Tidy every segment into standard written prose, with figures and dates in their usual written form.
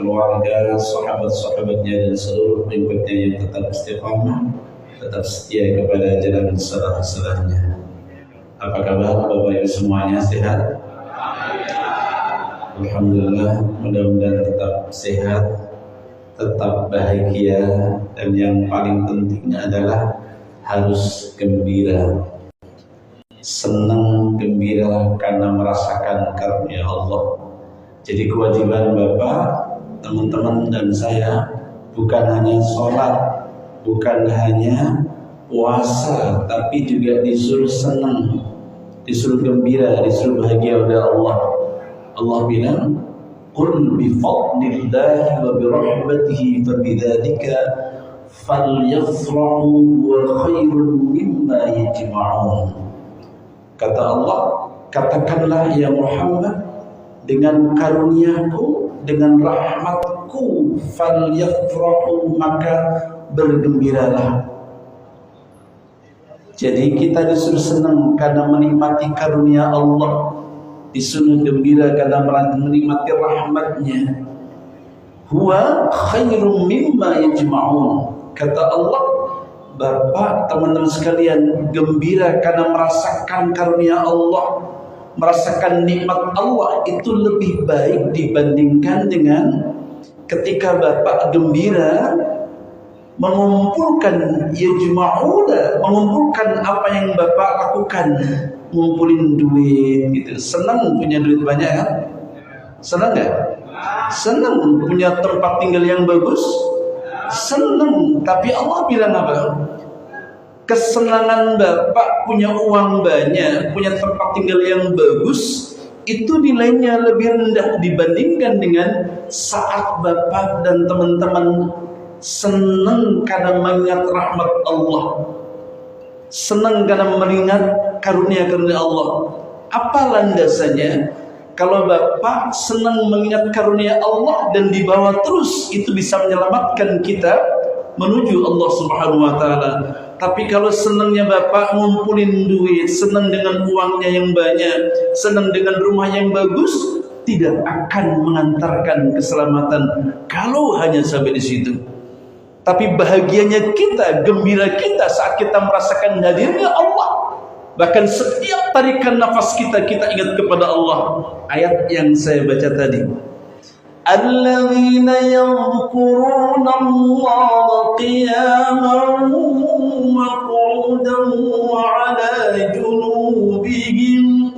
keluarga, sahabat-sahabatnya dan seluruh pengikutnya yang tetap istiqamah, tetap setia kepada jalan salaf-salafnya. Apa kabar Bapak Ibu semuanya, sehat? Alhamdulillah, mudah-mudahan tetap sehat, tetap bahagia, dan yang paling penting adalah harus gembira. Senang, gembira karena merasakan karunia Allah. Jadi kewajiban Bapak, teman-teman dan saya bukan hanya sholat, bukan hanya puasa, tapi juga disuruh senang, disuruh gembira, disuruh bahagia oleh Allah. Allah bilang, "Qul bi fadlillahi wa bi rahmatihi fa bidzalika falyafrahu wa khairun mimma yajma'un." Kata Allah, katakanlah ya Muhammad, dengan karuniaku, dengan rahmatku, falyafrahu, maka bergembiralah. Jadi kita disuruh senang karena menikmati karunia Allah, disuruh gembira karena menikmati rahmatnya. Huwa khairum mimma yajma'un. Kata Allah, Bapak, teman-teman sekalian, gembira karena merasakan karunia Allah, merasakan nikmat Allah, itu lebih baik dibandingkan dengan ketika Bapak gembira mengumpulkan yajma'una, mengumpulkan apa yang Bapak lakukan, ngumpulin duit gitu. Senang punya duit banyak kan? Senang nggak? Senang punya tempat tinggal yang bagus? Senang. Tapi Allah bilang apa? Kesenangan Bapak punya uang banyak, punya tempat tinggal yang bagus, itu nilainya lebih rendah dibandingkan dengan saat Bapak dan teman-teman senang karena mengingat rahmat Allah, senang karena mengingat karunia-karunia Allah. Apa landasannya? Kalau Bapak senang mengingat karunia Allah dan dibawa terus, itu bisa menyelamatkan kita menuju Allah Subhanahu wa Ta'ala. Tapi kalau senangnya Bapak ngumpulin duit, senang dengan uangnya yang banyak, senang dengan rumah yang bagus, tidak akan mengantarkan keselamatan kalau hanya sampai di situ. Tapi bahagianya kita, gembira kita saat kita merasakan hadirnya Allah. Bahkan setiap tarikan nafas kita ingat kepada Allah. Ayat yang saya baca tadi, alladzina yadhkuruna Allah qiyaman wa qu'udan wa 'ala junubihim.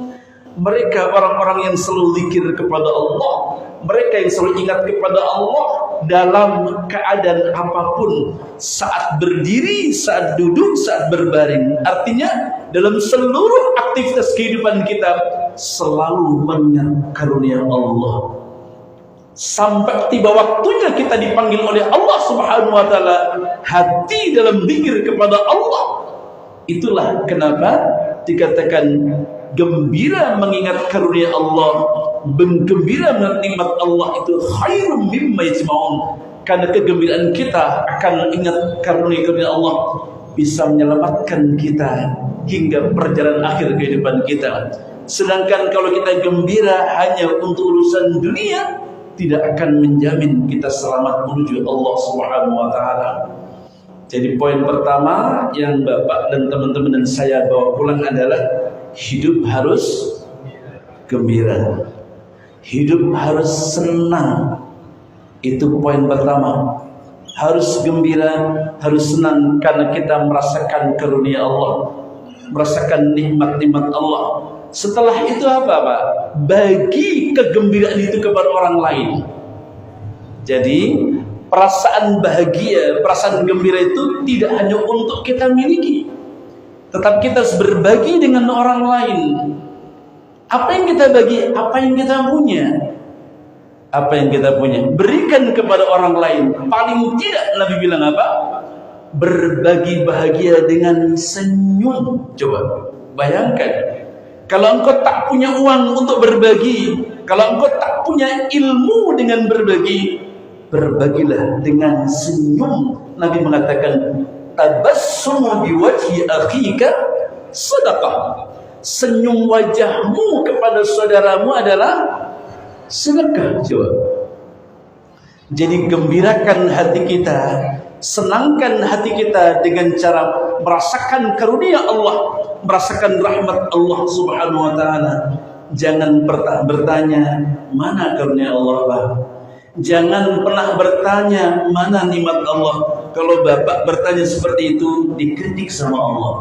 Mereka orang-orang yang selalu zikir kepada Allah, mereka yang selalu ingat kepada Allah dalam keadaan apapun, saat berdiri, saat duduk, saat berbaring. Artinya dalam seluruh aktivitas kehidupan kita selalu mengingat karunia Allah. Sampai tiba waktunya kita dipanggil oleh Allah Subhanahu wa Ta'ala, hati dalam zikir kepada Allah. Itulah kenapa dikatakan gembira mengingat karunia Allah, gembira mengingat nikmat Allah itu khairum mimma yajma'un. Karena kegembiraan kita akan ingat karunia-karunia Allah bisa menyelamatkan kita hingga perjalanan akhir kehidupan kita. Sedangkan kalau kita gembira hanya untuk urusan dunia, tidak akan menjamin kita selamat menuju Allah Subhanahu wa Ta'ala. Jadi poin pertama yang Bapak dan teman-teman dan saya bawa pulang adalah hidup harus gembira, hidup harus senang. Itu poin pertama. Harus gembira, harus senang karena kita merasakan karunia Allah, merasakan nikmat-nikmat Allah. Setelah itu apa Pak? Bagi kegembiraan itu kepada orang lain. Jadi perasaan bahagia, perasaan gembira itu tidak hanya untuk kita miliki, tetapi kita harus berbagi dengan orang lain. Apa yang kita bagi? Apa yang kita punya? Apa yang kita punya? Berikan kepada orang lain. Paling tidak Nabi bilang apa? Berbagi bahagia dengan senyum. Coba bayangkan, kalau engkau tak punya uang untuk berbagi, kalau engkau tak punya ilmu dengan berbagi, berbagilah dengan senyum. Nabi mengatakan, tabassumu biwajhi akhika sedekah. Senyum wajahmu kepada saudaramu adalah sedekah. Coba. Jadi gembirakan hati kita, senangkan hati kita dengan cara merasakan karunia Allah, merasakan rahmat Allah Subhanahu wa taala. Jangan pernah bertanya, mana karunia Allah, Pak? Jangan pernah bertanya, mana nikmat Allah. Kalau Bapak bertanya seperti itu, dikritik sama Allah.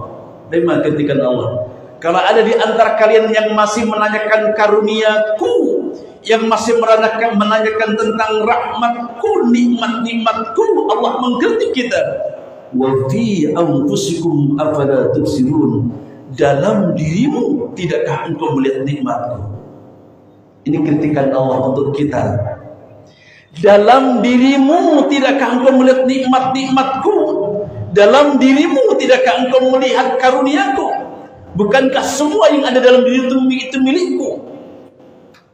Memang kritikan Allah. Kalau ada di antara kalian yang masih menanyakan karuniaku, yang masih menanyakan tentang rahmatku, nikmat-nikmatku, Allah mengkritik kita. Wa fi anfusikum afala tubsirun. Dalam dirimu tidakkah engkau melihat nikmatku? Ini kritikan Allah untuk kita. Dalam dirimu tidakkah engkau melihat nikmat-nikmatku? Dalam dirimu tidakkah engkau melihat karuniaku? Bukankah semua yang ada dalam diri itu milikku?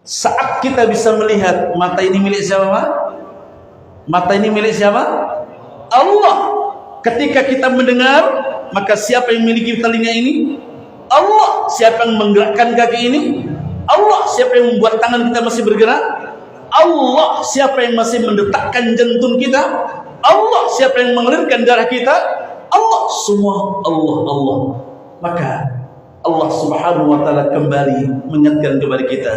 Saat kita bisa melihat, mata ini milik siapa, Pak? Mata ini milik siapa? Allah. Ketika kita mendengar, maka siapa yang memiliki telinga ini? Allah. Siapa yang menggerakkan kaki ini? Allah. Siapa yang membuat tangan kita masih bergerak? Allah. Siapa yang masih mendetakkan jantung kita? Allah. Siapa yang mengalirkan darah kita? Allah. Semua Allah. Maka Allah Subhanahu wa taala kembali mengingatkan kepada kita,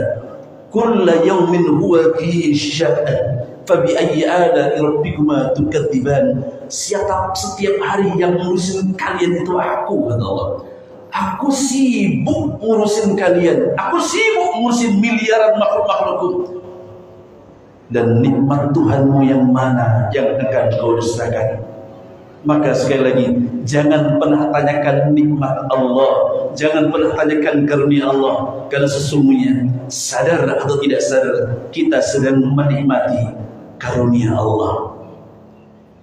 kullu yawmin huwa fi sya'an fa bi ayyi ala'i rabbikuma tukadziban. Setiap hari yang ngurusin kalian itu aku, kata Allah. Aku sibuk ngurusin kalian, aku sibuk ngurusin miliaran makhluk-makhlukku. Dan nikmat Tuhanmu yang mana yang akan kau dustakan? Maka sekali lagi, jangan pernah tanyakan nikmat Allah, jangan pernah tanyakan karunia Allah, karena sesungguhnya sadar atau tidak sadar kita sedang menikmati karunia Allah.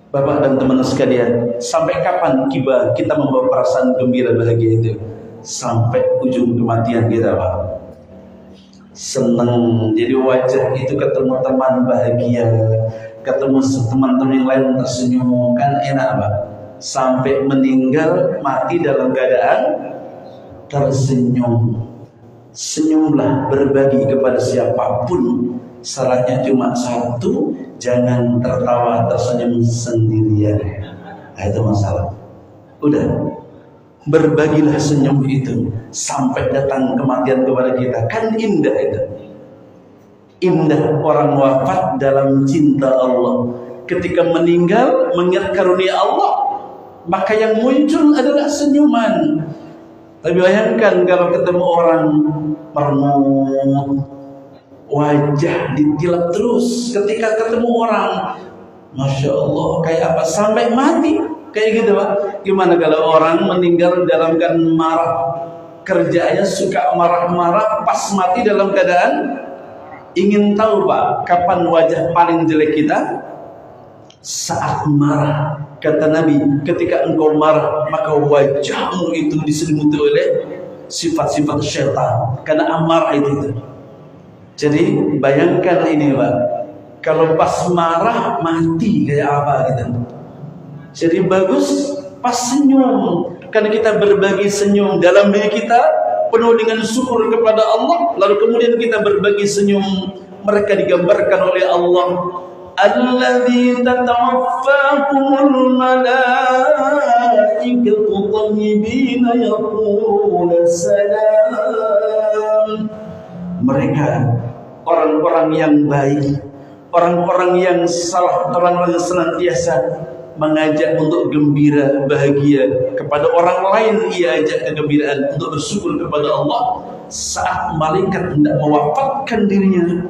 Bapak dan teman sekalian, sampai kapan kita membawa perasaan gembira bahagia itu? Sampai ujung kematian kita, Pak. Senang, jadi wajah itu ketemu teman bahagia, ketemu teman-teman yang lain tersenyum, kan enak, Pak. Sampai meninggal mati dalam keadaan tersenyum. Senyumlah, berbagi kepada siapapun. Syaratnya cuma satu, jangan tertawa tersenyum sendirian. Nah, itu masalah. Udah, berbagilah senyum itu sampai datang kematian kepada kita. Kan indah itu. Indah orang wafat dalam cinta Allah. Ketika meninggal mengingat karunia Allah, maka yang muncul adalah senyuman. Tapi bayangkan kalau ketemu orang meremut, wajah ditilap terus. Ketika ketemu orang, Masya Allah, kayak apa? Sampai mati, kayak gitu, Pak. Gimana kalau orang meninggal dalam keadaan marah, kerjanya suka marah-marah, pas mati dalam keadaan ingin tahu, Pak, kapan wajah paling jelek kita? Saat marah. Kata Nabi, ketika engkau marah, maka wajahmu itu diselimuti oleh sifat-sifat syaitan, karena amarah itu. Jadi bayangkan ini, Pak, kalau pas marah mati kayak apa gitu. Jadi bagus pas senyum, karena kita berbagi senyum dalam diri kita penuh dengan syukur kepada Allah, lalu kemudian kita berbagi senyum. Mereka digambarkan oleh Allah, alladzi tatawaffakumul malaikatu thayyibina yaquluna salam. Mereka orang-orang yang baik, orang-orang yang salah, orang-orang yang senantiasa mengajak untuk gembira, bahagia kepada orang lain. Ia ajak kegembiraan untuk bersyukur kepada Allah. Saat malaikat hendak mewafatkan dirinya,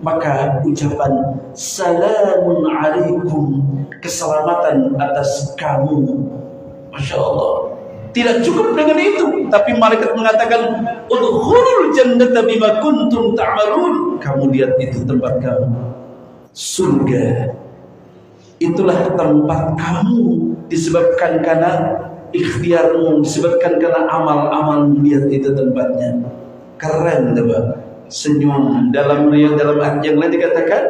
maka ucapan salamun alaikum, keselamatan atas kamu. Masya Allah. Tidak cukup dengan itu, tapi malaikat mengatakan udkhulul jannata bima kuntum ta'malun. Kamu lihat itu tempat kamu, surga. Itulah tempat kamu, disebabkan karena ikhtiarmu, disebabkan karena amal-amal. Lihat itu tempatnya. Keren, Pak. Senyum. Dalam ayat yang lain dikatakan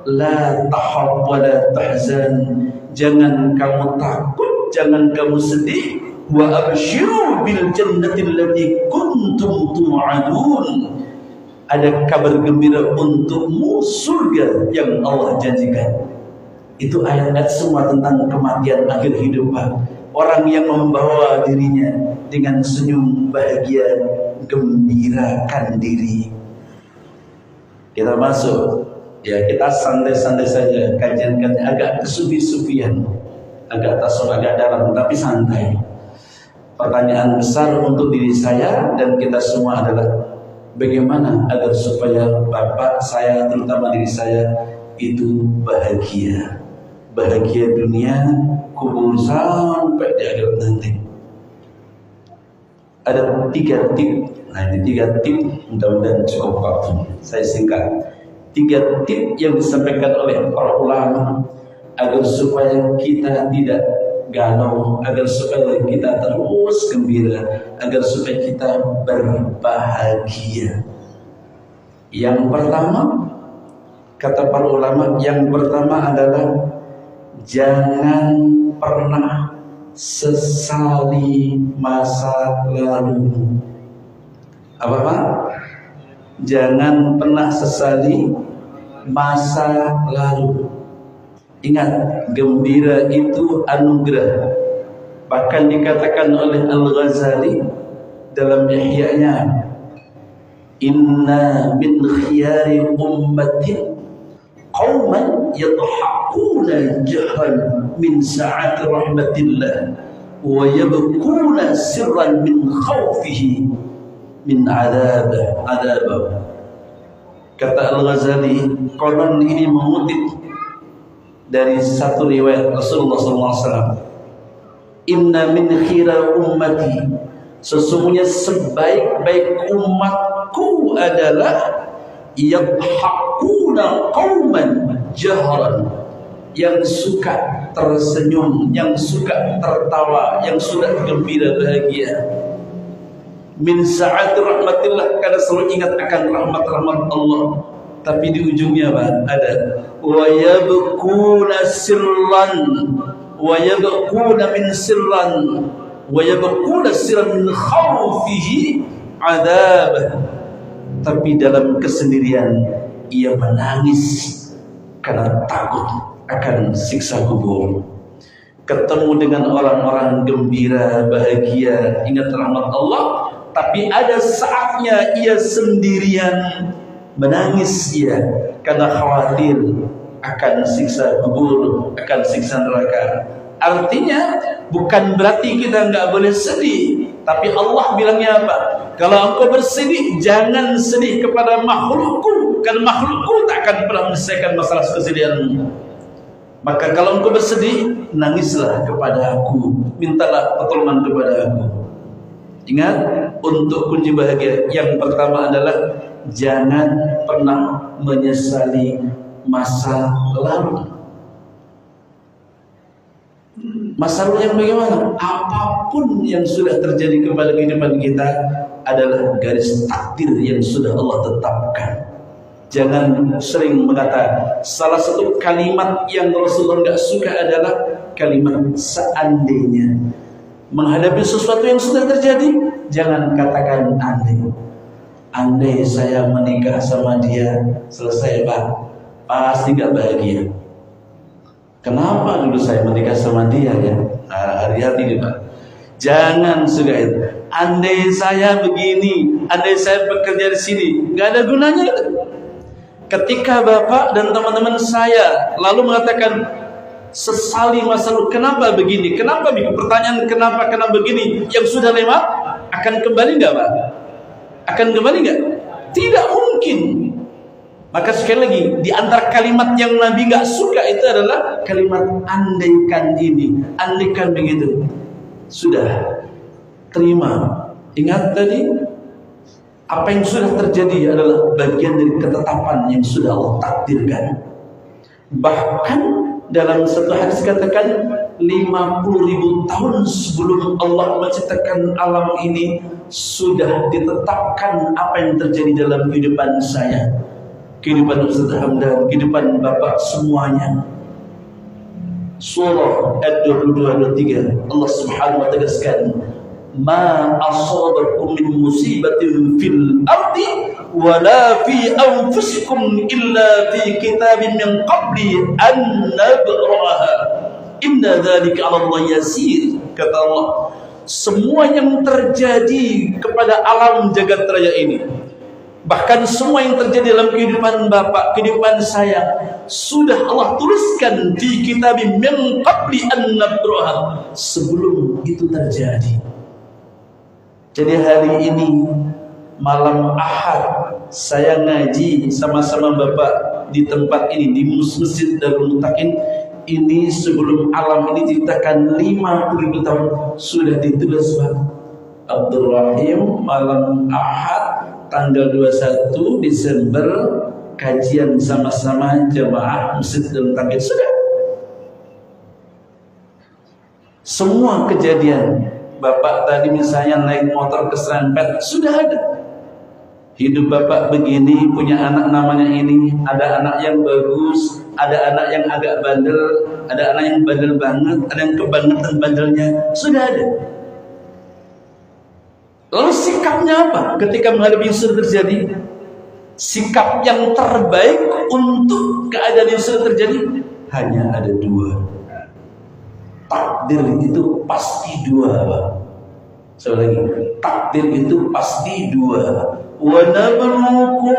la tahab wa la tahzan. Jangan kamu takut, jangan kamu sedih. Wa abshiru bil jannati allati kuntum tu'adun. ada kabar gembira untukmu surga yang Allah janjikan. Itu ayat-ayat semua tentang kematian akhir hidup, Pak. Orang yang membawa dirinya dengan senyum bahagia, gembirakan diri. Kita masuk, ya kita santai-santai saja, kajian agak kesufi-sufian, agak tasawuf, agak dalam, tapi santai. Pertanyaan besar untuk diri saya dan kita semua adalah bagaimana agar supaya bapak saya, terutama diri saya, itu bahagia. Bahagia dunia, kubur sampai di akhirat nanti. Ada 3 tip. Nah, ini 3 tip, mudah-mudahan cukup waktu. Saya singkat. 3 tip yang disampaikan oleh para ulama agar supaya kita tidak galau, agar supaya kita terus gembira, agar supaya kita berbahagia. Yang pertama, kata para ulama, yang pertama adalah jangan pernah sesali masa lalu. Apa Pak? Jangan pernah sesali masa lalu. Ingat, gembira itu anugerah. Bahkan dikatakan oleh Al-Ghazali dalam Ihya'nya, inna min khiyari ummatin qauman yadhakuna jahran min sa'ati rahmatillah wa yabkuna sirran min khawfihi min adab. Kata Al-Ghazali, konon ini mengutip dari satu riwayat Rasulullah SAW. Inna min khira ummati, sesungguhnya sebaik-baik umatku adalah yadhakuna qauman jahran, yang suka tersenyum, yang suka tertawa, yang suka gembira bahagia. Min sa'ati rahmatillah, karena selalu ingat akan rahmat-rahmat Allah. Tapi di ujungnya ada wa yabkuna sirran wa yabkuna min sirran wa yabkuna sirran min khawfihi adab. Tapi dalam kesendirian ia menangis karena takut akan siksa kubur. Ketemu dengan orang-orang gembira, bahagia, ingat rahmat Allah, tapi ada saatnya ia sendirian, menangis ia karena khawatir akan siksa kubur, akan siksa neraka. Artinya bukan berarti kita nggak boleh sedih, tapi Allah bilangnya apa? Kalau engkau bersedih, jangan sedih kepada makhlukku, karena makhlukku tak akan pernah menyelesaikan masalah kesedihanmu. Maka kalau engkau bersedih, nangislah kepada aku, mintalah pertolongan kepada aku. Ingat, untuk kunci bahagia yang pertama adalah jangan pernah menyesali masa lalu. Masa lalu yang bagaimana? Apapun yang sudah terjadi kepada kehidupan kita adalah garis takdir yang sudah Allah tetapkan. Jangan sering mengata. Salah satu kalimat yang Rasulullah nggak suka adalah kalimat seandainya. Menghadapi sesuatu yang sudah terjadi, jangan katakan andai. Andai saya menikah sama dia, selesai Pak, pasti gak bahagia. Kenapa dulu saya menikah sama dia ya? Nah, hati-hati nih Pak. Jangan suka itu. Andai saya begini, andai saya bekerja di sini, gak ada gunanya itu. Ketika Bapak dan teman-teman saya lalu mengatakan sesali masa lalu, kenapa begini? Kenapa bikin pertanyaan kenapa begini? Yang sudah lewat akan kembali nggak Pak? Akan kembali nggak? Tidak mungkin. Maka sekali lagi, di antara kalimat yang Nabi nggak suka itu adalah kalimat andaikan ini, andaikan begitu. Sudah terima. Ingat tadi, apa yang sudah terjadi adalah bagian dari ketetapan yang sudah Allah takdirkan. Bahkan dalam satu hadis katakan 50.000 tahun sebelum Allah menciptakan alam ini sudah ditetapkan apa yang terjadi dalam kehidupan saya, kehidupan Ustaz Hamdan, kehidupan Bapak semuanya. Surah Ad-22-23 Allah Subhanahu wa tegaskan, ma asabakum min musibatin fil ardi wala fi anfusikum illa fi kitabin min qabli an nabraha inna dzalika 'ala Allah yasir. Kata Allah, semua yang terjadi kepada alam jagat raya ini, bahkan semua yang terjadi dalam kehidupan Bapak, kehidupan saya, sudah Allah tuliskan di kitabim min qabli an nabraha, sebelum itu terjadi. Jadi hari ini malam Ahad saya ngaji sama-sama Bapak di tempat ini, di Masjid Darul Mutakin ini. Sebelum alam ini diciptakan 50.000 tahun sudah ditulis Pak Abdul Rahim malam Ahad tanggal 21 Desember kajian sama-sama jamaah Masjid Darul Mutakin. Sudah semua kejadian Bapak tadi misalnya naik motor keserempet, sudah ada. Hidup Bapak begini, punya anak namanya ini, ada anak yang bagus, ada anak yang agak bandel, ada anak yang bandel banget, ada yang kebangetan bandelnya, sudah ada. Lalu sikapnya apa ketika menghadapi yang sudah terjadi? Sikap yang terbaik untuk keadaan yang sudah terjadi hanya ada dua. Takdir itu pasti dua, Pak. Sekali lagi, takdir itu pasti dua. Wa nabluukum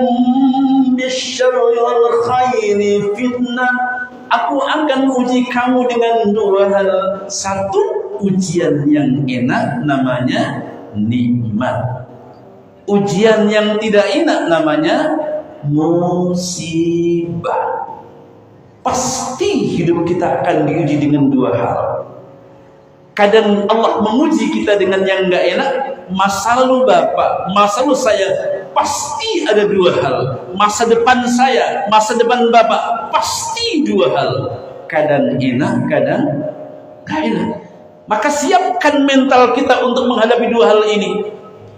bisyarri wal khairi fitnah. Aku akan uji kamu dengan dua hal. Satu, ujian yang enak namanya nikmat. Ujian yang tidak enak namanya musibah. Pasti hidup kita akan diuji dengan dua hal. Kadang Allah menguji kita dengan yang enggak enak. Masa lalu Bapak, masa lalu saya, pasti ada dua hal. Masa depan saya, masa depan Bapak, pasti dua hal. Kadang enak, kadang enggak enak. Maka siapkan mental kita untuk menghadapi dua hal ini.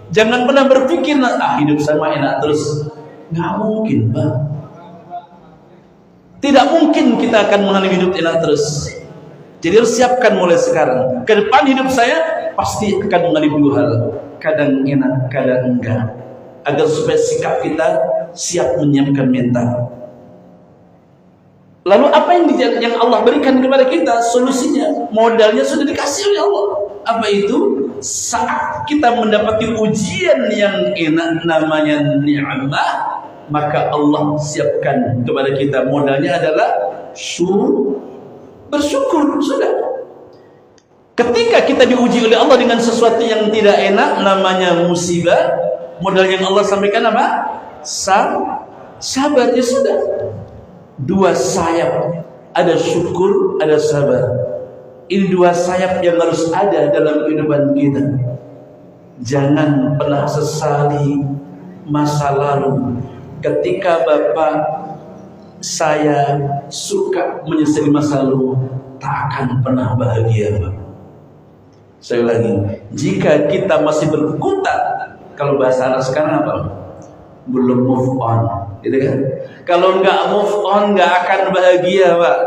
Jangan pernah berpikir, hidup sama enak terus. Nggak mungkin, Pak. Tidak mungkin kita akan mengalami hidup enak terus. Jadi harus siapkan mulai sekarang. Ke depan hidup saya pasti akan mengalami dua hal. Kadang enak, kadang enggak. Agar supaya sikap kita siap menyiapkan mental. Lalu apa yang Allah berikan kepada kita? Solusinya, modalnya sudah dikasih oleh Allah. Apa itu? Saat kita mendapati ujian yang enak namanya nikmat, maka Allah siapkan kepada kita modalnya adalah bersyukur. Sudah. Ketika kita diuji oleh Allah dengan sesuatu yang tidak enak namanya musibah, modal yang Allah sampaikan apa? Sabar. Ya sudah. Dua sayap, ada syukur, ada sabar. Ini dua sayap yang harus ada dalam kehidupan kita. Jangan pernah sesali masa lalu. Ketika Bapak saya suka menyesali masa lalu, tak akan pernah bahagia, Pak. Saya lagi, jika kita masih berkutat, kalau bahasa anak sekarang apa? Belum move on, gitu kan? Kalau nggak move on, nggak akan bahagia, Pak.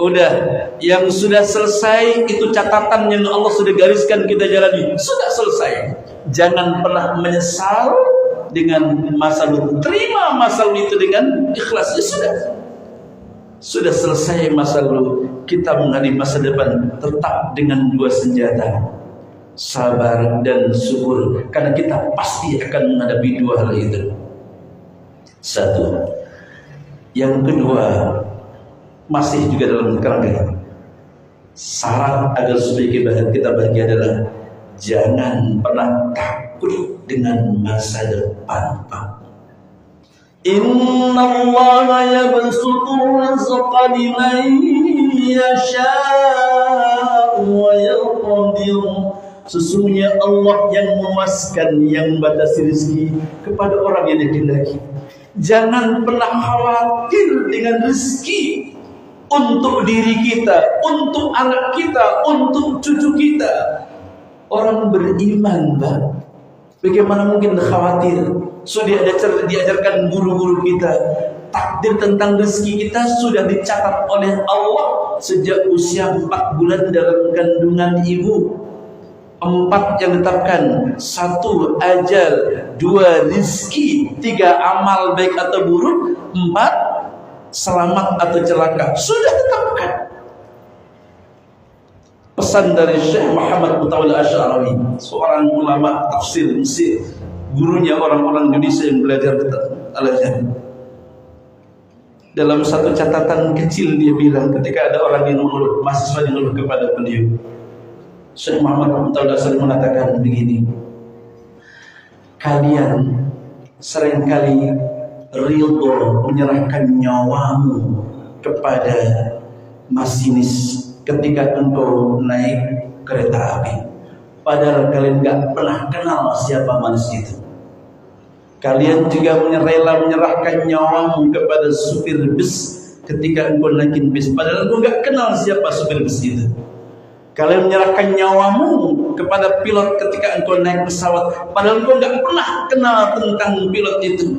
Udah, yang sudah selesai itu catatan yang Allah sudah gariskan kita jalani, sudah selesai. Jangan pernah menyesal dengan masa lalu. Terima masa lalu itu dengan ikhlas. Ya sudah selesai masa lalu. Kita menghadapi masa depan tetap dengan dua senjata, sabar dan syukur, karena kita pasti akan menghadapi dua hal itu. Satu. Yang kedua, masih juga dalam kerangka syarat agar supaya kita bahagia adalah jangan pernah takut dengan masa depan, Pak. Inna Allah yabsutu rizqa liman yasha'u wa yaqdir. Sesungguhnya Allah yang memuaskan, yang membatasi rezeki kepada orang yang dikehendaki. Jangan pernah khawatir dengan rezeki untuk diri kita, untuk anak kita, untuk cucu kita. Orang beriman, Pak, bagaimana mungkin khawatir? Sudah diajarkan guru-guru kita, takdir tentang rezeki kita sudah dicatat oleh Allah sejak usia 4 bulan dalam kandungan ibu. 4 yang ditetapkan, 1 ajal, 2 rizki, 3 amal baik atau buruk, 4 selamat atau celaka. Sudah ditetapkan. Pesan dari Syekh Muhammad Mutawalli Asy'ari, seorang ulama tafsir Mesir, gurunya orang-orang Indonesia yang belajar Al-Azhar. Dalam satu catatan kecil dia bilang, ketika ada orang yang mengeluh, mahasiswa yang mengeluh kepada beliau, Syekh Muhammad Mutawalli Asy'ari mengatakan begini, kalian seringkali ridho menyerahkan nyawamu kepada masinis ketika engkau naik kereta api, padahal kalian gak pernah kenal siapa manusia itu. Kalian juga rela menyerahkan nyawamu kepada supir bus ketika engkau naikin bis, padahal engkau gak kenal siapa supir bus itu. Kalian menyerahkan nyawamu kepada pilot ketika engkau naik pesawat, padahal engkau gak pernah kenal tentang pilot itu.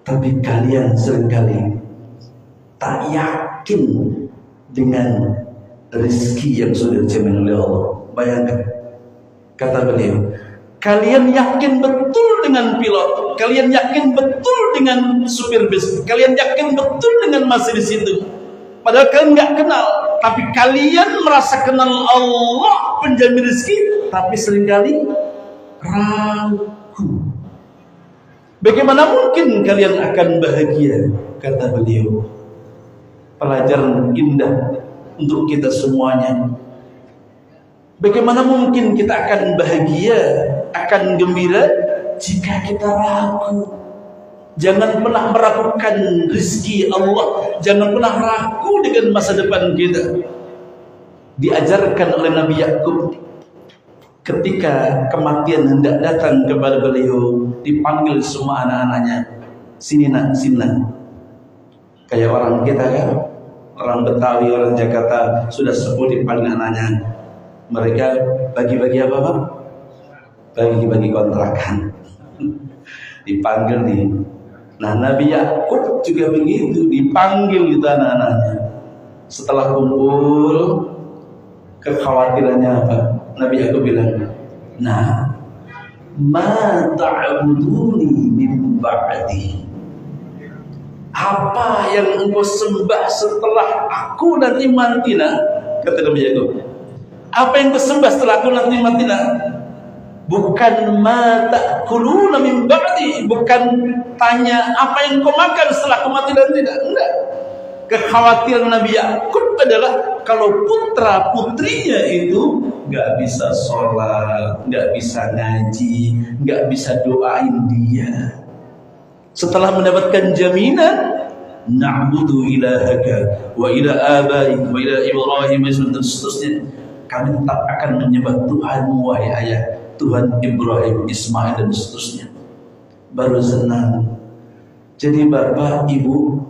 Tapi kalian seringkali tak yakin dengan rezeki yang sudah dijamin oleh Allah. Bayangkan, kata beliau, kalian yakin betul dengan pilot, kalian yakin betul dengan supir bis, kalian yakin betul dengan masinis itu, padahal kalian nggak kenal. Tapi kalian merasa kenal Allah penjamin rezeki, tapi seringkali ragu. Bagaimana mungkin kalian akan bahagia? Kata beliau. Pelajaran indah untuk kita semuanya. Bagaimana mungkin kita akan bahagia, akan gembira jika kita ragu? Jangan pernah meragukan rezeki Allah. Jangan pernah ragu dengan masa depan kita. Diajarkan oleh Nabi Yakub ketika kematian hendak datang kepada beliau, dipanggil semua anak-anaknya, sini nak, sini nak. Kayak orang kita kan, orang Betawi, orang Jakarta sudah sepuh dipanggil anaknya. Mereka bagi-bagi apa Pak? Bagi-bagi kontrakan. Dipanggil nih. Nah Nabi Yakub juga begitu, dipanggil gitu anak-anaknya. Setelah kumpul, kekhawatirannya apa? Nabi Yakub bilang, nah, ma ta'buduni min ba'di. Apa yang engkau sembah setelah aku nanti mati nak? Kata Nabi Yakub. Apa yang engkau sembah setelah aku nanti mati nak? Bukan ma ta'kuluna min ba'di, bukan tanya apa yang engkau makan setelah aku mati nanti nak. Enggak. Kekhawatiran Nabi Yakub adalah kalau putra putrinya itu nggak bisa sholat, nggak bisa ngaji, nggak bisa doain dia. Setelah mendapatkan jaminan, na'budu ilahaka wa ila abaik wa ila Ibrahim dan seterusnya, kami tetap akan menyembah Tuhanmu wahai ayah, Tuhan Ibrahim, Ismail dan seterusnya. Baru senang. Jadi bapak, ibu,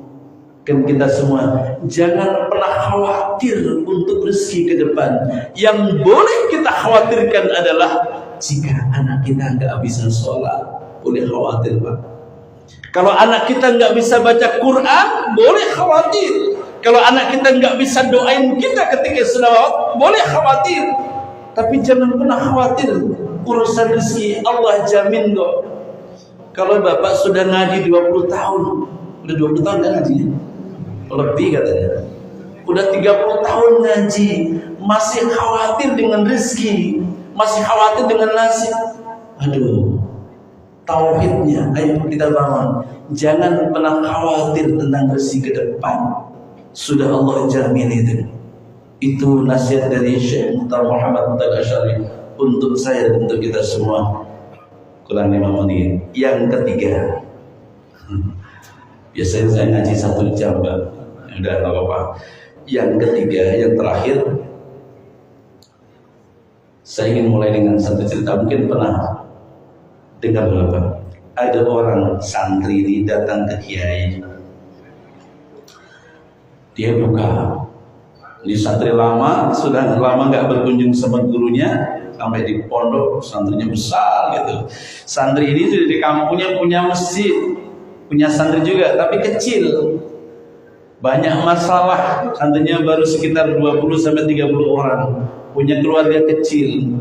kan kita semua jangan pernah khawatir untuk rezeki ke depan. Yang boleh kita khawatirkan adalah jika anak kita nggak bisa sholat, boleh khawatir Pak. Kalau anak kita nggak bisa baca Quran, boleh khawatir. Kalau anak kita nggak bisa doain kita ketika selawat, boleh khawatir. Tapi jangan pernah khawatir, urusan rezeki Allah jamin kok. Kalau bapak sudah ngaji 20 tahun, udah 20 tahun kan ngaji? Lebih katanya. Udah 30 tahun ngaji, masih khawatir dengan rezeki, masih khawatir dengan nasib. Aduh, tauhidnya ayo kita bangun. Jangan pernah khawatir tentang rezeki ke depan. Sudah Allah jamin itu. Itu nasihat dari Syekh Muhammad Mutawalli Asy'ari untuk saya dan untuk kita semua. Kurang 5 menit. Yang ketiga, biasanya saya ngaji 1 jam, Pak. Udah nggak apa-apa. Yang ketiga, yang terakhir, saya ingin mulai dengan satu cerita. Mungkin pernah dengar Bapak. Ada orang santri ini datang ke kiai. Dia buka. Ini santri lama, sudah lama nggak berkunjung sama gurunya, sampai di pondok, santrinya besar gitu. Santri ini sudah di kampungnya punya masjid, punya santri juga, tapi kecil. Banyak masalah, santrinya baru sekitar 20-30 orang. punya keluarga kecil,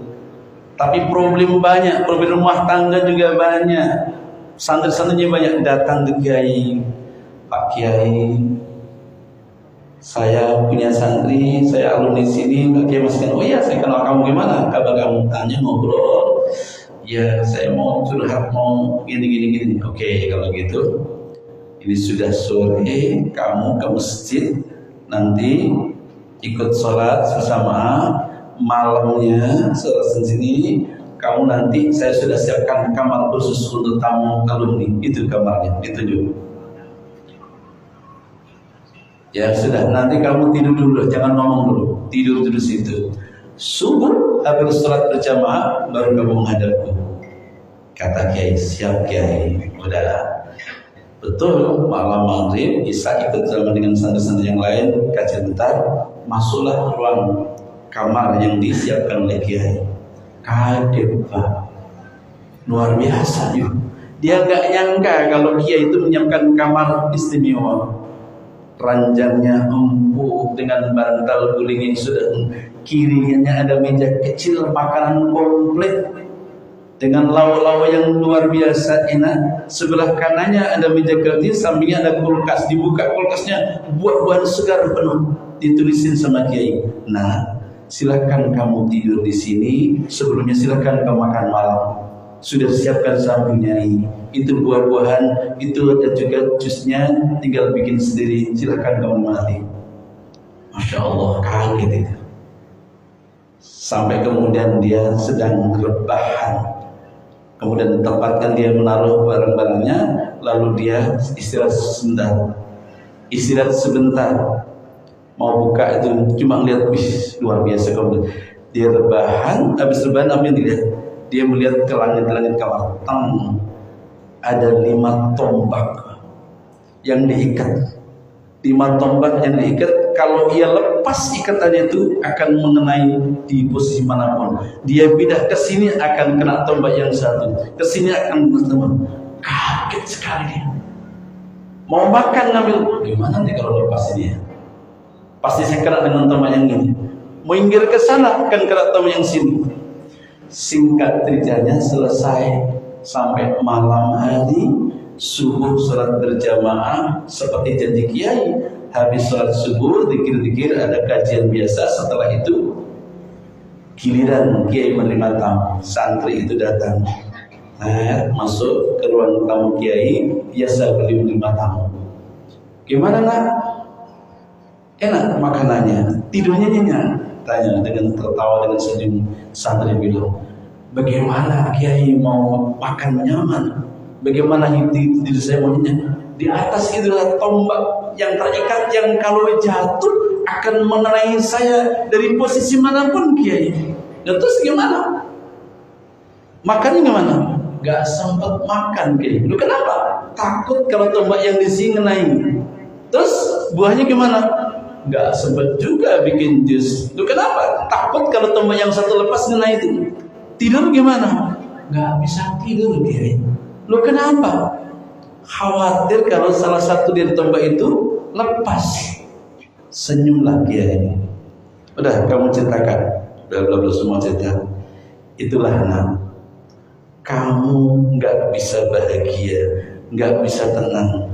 tapi problem banyak, problem rumah tangga juga banyak. Santri-santrinya banyak datang ke Kiai, Pak Kiai, saya punya santri, saya alumni sini. Pak Kiai masukkan, oh iya saya kenal kamu, gimana kabar kamu? Tanya, ngobrol. Ya saya mau curhat, mau gini. Oke, kalau gitu ini sudah sore, kamu ke masjid, nanti ikut sholat bersama. Malamnya sholat sini, kamu nanti saya sudah siapkan kamar khusus untuk tamu alumni. Itu kamarnya, ditunjuk. Ya sudah, nanti kamu tidur dulu, jangan ngomong dulu, tidur di situ. Subuh habis sholat berjamaah baru kamu menghadapku. Kata Kiai, siap Kiai. Udah, betul. Malam maghrib Isya ikut sama dengan santri-santri yang lain kajian bentar, masuklah ruang kamar yang disiapkan oleh Kiai. Kaget Pak, luar biasa yuk. Dia nggak nyangka kalau Kiai itu menyiapkan kamar istimewa. Ranjangnya empuk dengan bantal guling yang sudah, kirinya ada meja kecil makanan komplit dengan lauk-lauk yang luar biasa enak. Sebelah kanannya ada meja kecil, sampingnya ada kulkas. Dibuka kulkasnya, buah-buahan segar penuh. Ditulisin sama Kiai, nah silakan kamu tidur di sini. Sebelumnya silakan kamu makan malam. Sudah siapkan sampingnya ini. Itu buah-buahan, itu ada juga jusnya, tinggal bikin sendiri. Silakan kamu mati. Masya Allah, kaget itu. Sampai kemudian dia sedang rebahan. Kemudian tempatkan dia menaruh barang-barangnya, lalu dia istirahat sebentar. Istirahat sebentar. Mau buka itu cuma lihat, luar biasa kamu. Dia rebahan, habis rebahan apa yang dilihat? Dia melihat ke langit-langit kamar. Ada 5 tombak yang diikat. 5 tombak yang diikat. Kalau ia lepas ikatannya itu akan mengenai di posisi manapun. Dia pindah ke sini akan kena tombak yang satu. Ke sini akan kena. Kaget sekali dia. Mau makan ngambil, gimana nih kalau lepas ini ya? Pasti saya kena dengan tombak yang ini. Minggir ke sana akan kena tombak yang sini. Singkat ceritanya selesai sampai malam hari, subuh sholat berjamaah seperti janji Kiai. Habis sholat subuh, dikir-dikir ada kajian biasa. Setelah itu giliran Kiai menerima tamu. Santri itu datang, masuk ke ruang tamu Kiai. Biasa beliau menerima tamu. Gimana nak? Enak makanannya, tidurnya nyenyak. Tanya dengan tertawa, dengan senyum. Santri bilang, bagaimana Kiai mau makan nyaman? Bagaimana tidur saya mau nyenyak? Di atas itu adalah tombak yang terikat, yang kalau jatuh akan mengenai saya dari posisi manapun Kiai. Dan terus gimana? Makannya gimana? Gak sempat makan Kiai. Lu kenapa? Takut kalau tombak yang di sini ngenai. Terus buahnya gimana? Gak sempat juga bikin jus. Lu kenapa? Takut kalau tombak yang satu lepas ngenai itu. Tidur gimana? Gak bisa tidur Kiai. Lu kenapa? Khawatir kalau salah satu dari tombak itu lepas. Senyumlah Kiai. Udah kamu ceritakan. Udah semua cerita. Itulah anak. Kamu gak bisa bahagia, gak bisa tenang,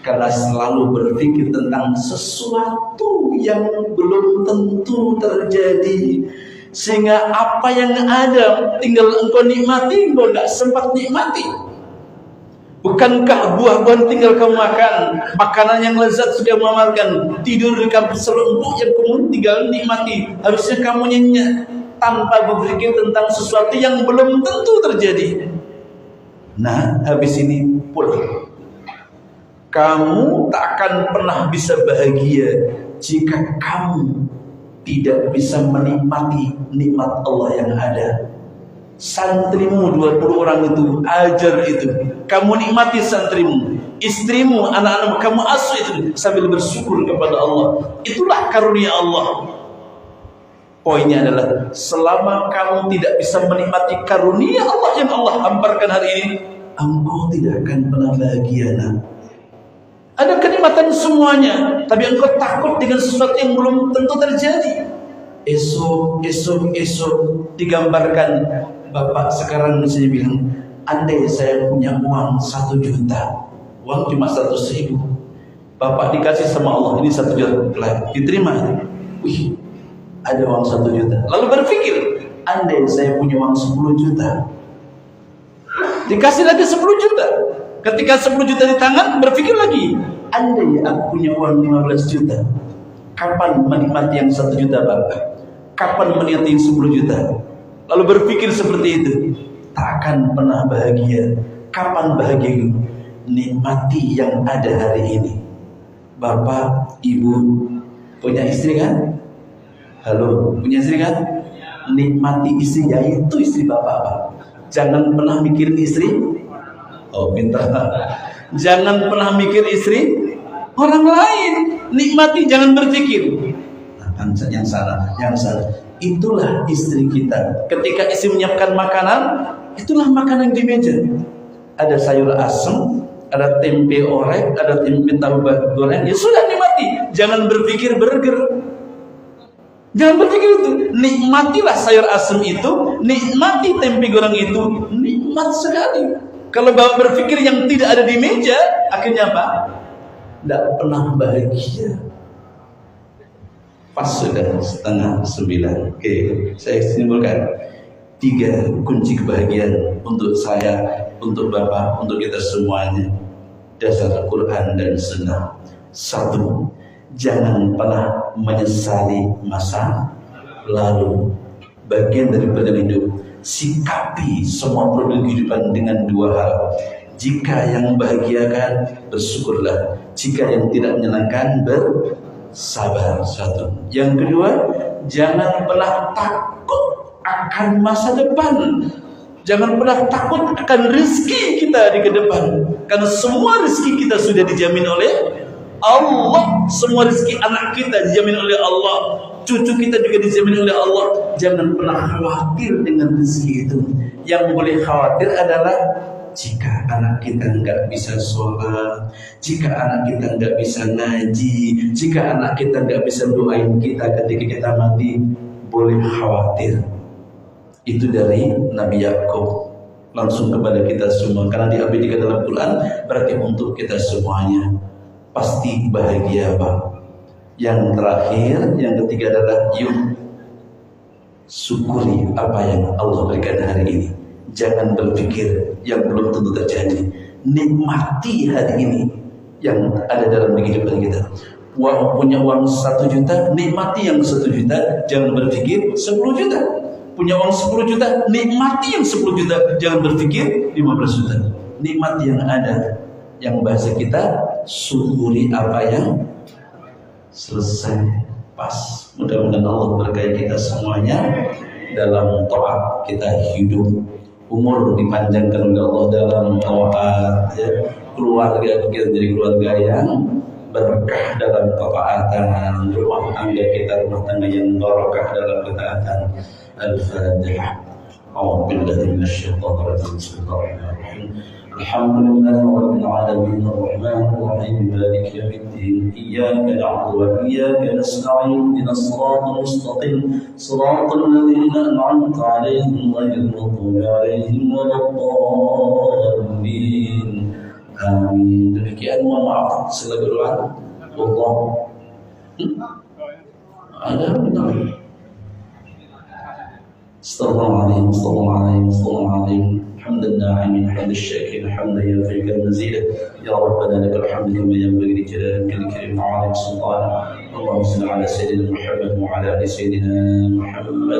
karena selalu berpikir tentang sesuatu yang belum tentu terjadi. Sehingga apa yang ada tinggal engkau nikmati, engkau gak sempat nikmati. Bukankah buah-buahan tinggal kamu makan, makanan yang lezat sudah memamerkan, tidur di kampus selembut yang kamu tinggal nikmati. Harusnya kamu nyenyak tanpa berpikir tentang sesuatu yang belum tentu terjadi. Nah, habis ini pulang. Kamu tak akan pernah bisa bahagia jika kamu tidak bisa menikmati nikmat Allah yang ada. Santrimu 20 orang itu, ajar itu. Kamu nikmati santrimu, istrimu, anak-anakmu, kamu asuh itu sambil bersyukur kepada Allah. Itulah karunia Allah. Poinnya adalah selama kamu tidak bisa menikmati karunia Allah yang Allah hamparkan hari ini, engkau tidak akan pernah bahagia. Ada kenikmatan semuanya, tapi engkau takut dengan sesuatu yang belum tentu terjadi. esok digambarkan bapak sekarang misalnya bilang, andai saya punya uang 1 juta, uang cuma 100.000, bapak dikasih sama Allah ini 1 juta, diterima. Wih, ada uang 1 juta. Lalu berpikir, andai saya punya uang 10 juta, dikasih lagi 10 juta. Ketika 10 juta di tangan, berpikir lagi, andai aku punya uang 15 juta, kapan menikmati yang 1 juta bapak? Kapan menikmati yang 10 juta? Lalu berpikir seperti itu, tak akan pernah bahagia. Kapan bahagia? Nikmati yang ada hari ini. Bapak, ibu, punya istri kan? Halo, punya istri kan? Nikmati istri, yaitu istri bapak, Pak. Jangan pernah mikirin istri. Oh, pintar. Jangan pernah mikir istri orang lain. Nikmati, jangan berpikir. Nah, yang salah. Itulah istri kita. Ketika istri menyiapkan makanan, itulah makanan di meja. Ada sayur asem, ada tempe orek, ada tempe tahu goreng. Ya sudah, nikmati. Jangan berpikir burger. Jangan berpikir itu. Nikmatilah sayur asem itu, nikmati tempe goreng itu, nikmat sekali. Kalau bapak berpikir yang tidak ada di meja, akhirnya apa? Tidak pernah bahagia. Pas sudah 8:30. Oke, saya simpulkan 3 kunci kebahagiaan untuk saya, untuk bapak, untuk kita semuanya. Dasar Al-Quran dan Sunnah. 1, jangan pernah menyesali masa lalu. Bagian dari perjalanan hidup, sikapi semua problem kehidupan dengan 2 hal. Jika yang membahagiakan, bersyukurlah. Jika yang tidak menyenangkan, bersabar. 1. Yang kedua, jangan pernah takut akan masa depan. Jangan pernah takut akan rezeki kita di ke depan. Karena semua rezeki kita sudah dijamin oleh Allah. Semua rezeki anak kita dijamin oleh Allah. Cucu kita juga dijamin oleh Allah. Jangan pernah khawatir dengan rezeki itu. Yang boleh khawatir adalah jika anak kita nggak bisa sholat, jika anak kita nggak bisa ngaji, jika anak kita nggak bisa doain kita ketika kita mati, boleh khawatir. Itu dari Nabi Yakub langsung kepada kita semua. Karena diabadikan dalam Quran, berarti untuk kita semuanya. Pasti bahagia, Pak. Yang terakhir, yang ketiga adalah yuk syukuri apa yang Allah berikan hari ini. Jangan berpikir yang belum tentu terjadi. Nikmati hari ini yang ada dalam kehidupan kita. Punya uang 1 juta, nikmati yang 1 juta. Jangan berpikir 10 juta. Punya uang 10 juta, nikmati yang 10 juta. Jangan berpikir 15 juta. Nikmati yang ada. Yang bahasa kita, syukuri apa yang selesai. Pas. Mudah-mudahan Allah berkahi kita semuanya dalam taat kita hidup. Umur dipanjangkan oleh Allah dalam taat, ya. Keluarga kita jadi keluarga yang berkah dalam ketaatan, rumah tangga kita rumah tangga yang barakah dalam ketaatan. Al-Fatihah. A'udzubillahi minasyaitonir rajim. Bismillahirrahmanirrahim. Alhamdulillahi rabbil alamin arrahmanir rahim maliki yaumiddin iyyaka na'budu wa iyyaka nasta'in ihdinas siratal mustaqim siratal ladzina an'amta 'alaihim ghairil maghdubi 'alaihim waladdallin. Amin. Demikian, mohon maaf segala doa. Allah. Ada benar. Astaghfirullahaladzim. حمد الناعمين حمد الشاكرين حمدا يوافي مزيدا يا ربنا لك الحمد كما ينبغي لجلالك الكريم وعظيم سلطانك. اللهم صل على سيدنا محمد وعلى ال سيدنا محمد.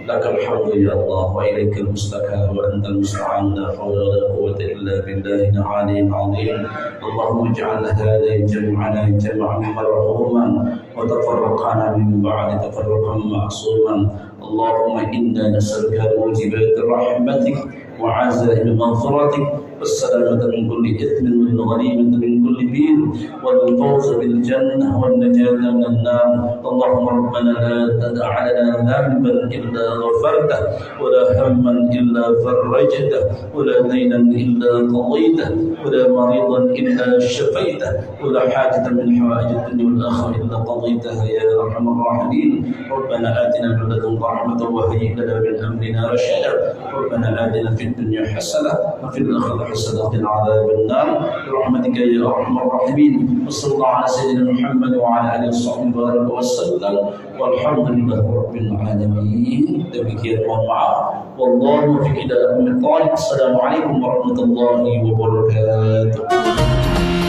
لك الحمد يا الله واليك المستكى وانت المستعان لا حول ولا قوه الا بالله العلي العظيم. اللهم اجعل هذا جمعنا جمعا مرحوما وتفرقنا من بعد تفرقا معصوما. اللهم انا نسالك موجبات رحمتك وعزائم مغفرتك والسلامة من كل إثم والغنيمة من كل بير والفوز بالجنة والنجاة من النار. اللهم ربنا لا تدع لنا ذنبا إلا غفرته ولا هما إلا فرجته ولا دينا إلا قضيته ولا مريضا إلا شفيته ولا حاجة من حوائج الدنيا والآخرة إلا قضيتها يا أرحم الراحمين. ربنا آتنا من لدنك رحمة وهيئ لنا من أمرنا رشدا. ربنا آتنا في الدنيا حسنة وفي الآخرة حسنة وقنا عذاب النار برحمتك يا أرحم الراحمين. وصلى الله على سيدنا محمد وعلى آله وصحبه وسلم والحمد لله رب العالمين. Demikian, mohon maaf. Wallahu muwaffiq ila aqwamit thoriq. Assalamualaikum warahmatullahi wabarakatuh.